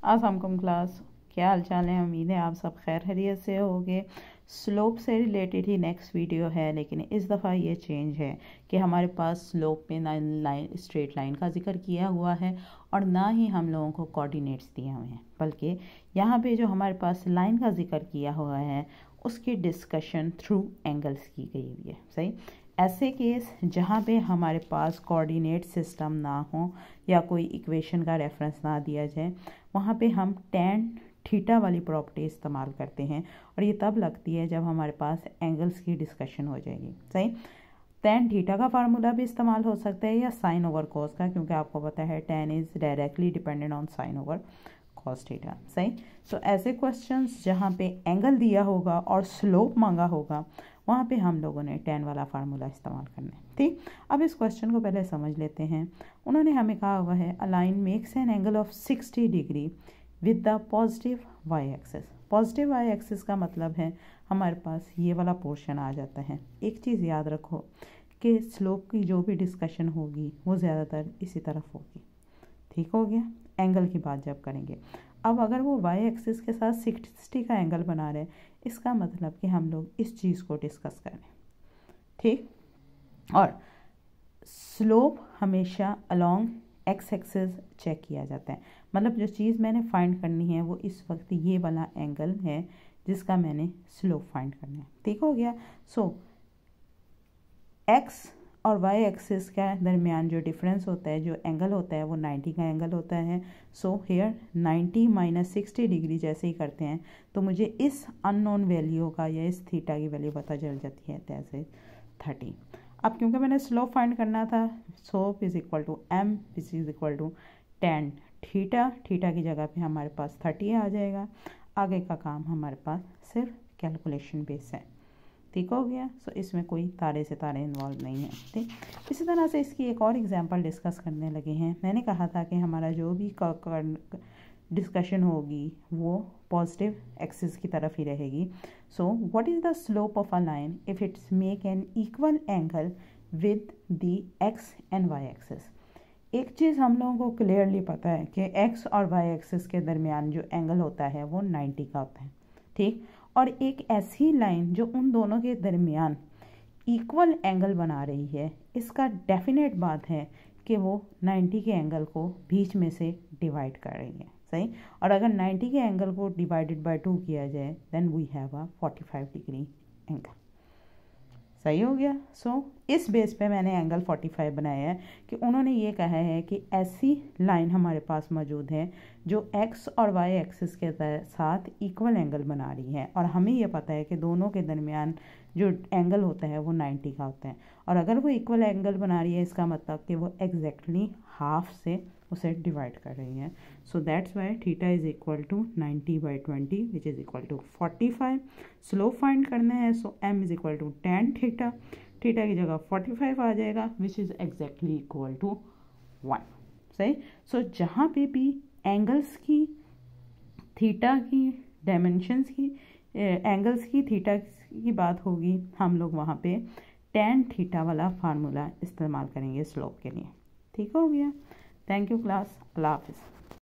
अस्सलाम क्लास, क्या हाल चाल है। उम्मीद है आप सब खैर खैरियत से होंगे। स्लोप से रिलेटेड ही नेक्स्ट वीडियो है, लेकिन इस दफ़ा ये चेंज है कि हमारे पास स्लोप में ना लाइन स्ट्रेट लाइन का जिक्र किया हुआ है और ना ही हम लोगों को कोऑर्डिनेट्स दिए हुए हैं, बल्कि यहाँ पे जो हमारे पास लाइन का जिक्र किया हुआ है उसकी डिस्कशन थ्रू एंगल्स की गई हुई है। सही, ऐसे केस जहाँ पे हमारे पास कोऑर्डिनेट सिस्टम ना हो या कोई इक्वेशन का रेफरेंस ना दिया जाए, वहाँ पे हम टैन थीटा वाली प्रॉपर्टी इस्तेमाल करते हैं और ये तब लगती है जब हमारे पास एंगल्स की डिस्कशन हो जाएगी। सही, टैन थीटा का फार्मूला भी इस्तेमाल हो सकता है या साइन ओवर कॉस का, क्योंकि आपको पता है tan is directly dependent on sine over cos theta. सही, तो ऐसे क्वेश्चंस जहाँ पे एंगल दिया होगा और स्लोप मांगा होगा वहाँ पे हम लोगों ने टैन वाला फार्मूला इस्तेमाल करना है। ठीक, अब इस क्वेश्चन को पहले समझ लेते हैं। उन्होंने हमें कहा हुआ है a line makes an angle of 60 degree with the positive Y axis. Positive Y axis का मतलब है हमारे पास ये वाला पोर्शन आ जाता है। एक चीज़ याद रखो कि स्लोप की जो भी डिस्कशन होगी वो ज़्यादातर इसी तरफ होगी। ठीक हो गया, एंगल की बात जब करेंगे। अब अगर वो वाई एक्सिस के साथ 60 का एंगल बना रहे, इसका मतलब कि हम लोग इस चीज़ को डिस्कस करें। ठीक, और स्लोप हमेशा अलोंग एक्स एक्सिस चेक किया जाता है। मतलब जो चीज़ मैंने फाइंड करनी है वो इस वक्त ये वाला एंगल है जिसका मैंने स्लोप फाइंड करना है। ठीक हो गया। सो एक्स और वाई एक्सिस का दरमियान जो डिफरेंस होता है, जो एंगल होता है, वो 90 का एंगल होता है। सो हेयर 90 माइनस 60 डिग्री जैसे ही करते हैं तो मुझे इस अननोन वैल्यू का या इस थीटा की वैल्यू पता चल जाती है, जैसे 30। अब क्योंकि मैंने स्लोप फाइंड करना था, slope is equal to M which is equal to tan theta. Theta की जगह पे हमारे पास 30 आ जाएगा। आगे का काम हमारे पास सिर्फ कैलकुलेशन बेस है। ठीक हो गया। सो इसमें कोई तारे से तारे इन्वॉल्व नहीं है। ठीक, इसी तरह से इसकी एक और एग्जांपल डिस्कस करने लगे हैं। मैंने कहा था कि हमारा जो भी डिस्कशन होगी वो पॉजिटिव एक्सिस की तरफ ही रहेगी। So what is the slope of a line if it's make an equal angle with the X and Y axis. एक चीज़ हम लोगों को क्लियरली पता है कि एक्स और वाई एक्सिस के दरमियान जो एंगल होता है वो 90 का होता है। ठीक, और एक ऐसी लाइन जो उन दोनों के दरमियान इक्वल एंगल बना रही है, इसका डेफिनेट बात है कि वो 90 के एंगल को बीच में से डिवाइड कर रही है। सही, और अगर 90 के एंगल को डिवाइडेड बाय 2 किया जाए then we have a 45 degree angle. सही हो गया। सो इस बेस पे मैंने एंगल 45 बनाया है कि उन्होंने ये कहा है कि ऐसी लाइन हमारे पास मौजूद है जो एक्स और वाई एक्सिस के साथ इक्वल एंगल बना रही है, और हमें ये पता है कि दोनों के दरमियान जो एंगल होता है वो 90 का होता है। और अगर वो इक्वल एंगल बना रही है, इसका मतलब कि वो एग्जैक्टली हाफ से उसे डिवाइड कर रही है। So that's why theta is equal to 90/20 which is equal to 45। Slope find करना है, so M is equal to tan theta. Theta की जगह 45 आ जाएगा which is exactly equal to 1। सही, सो जहाँ पे भी एंगल्स की थीटा की डायमेंशंस की एंगल्स की थीटा की बात होगी, हम लोग वहाँ पे टैन थीटा वाला फार्मूला इस्तेमाल करेंगे स्लोप के लिए। ठीक हो गया। थैंक यू क्लास, अल्लाह हाफिज़।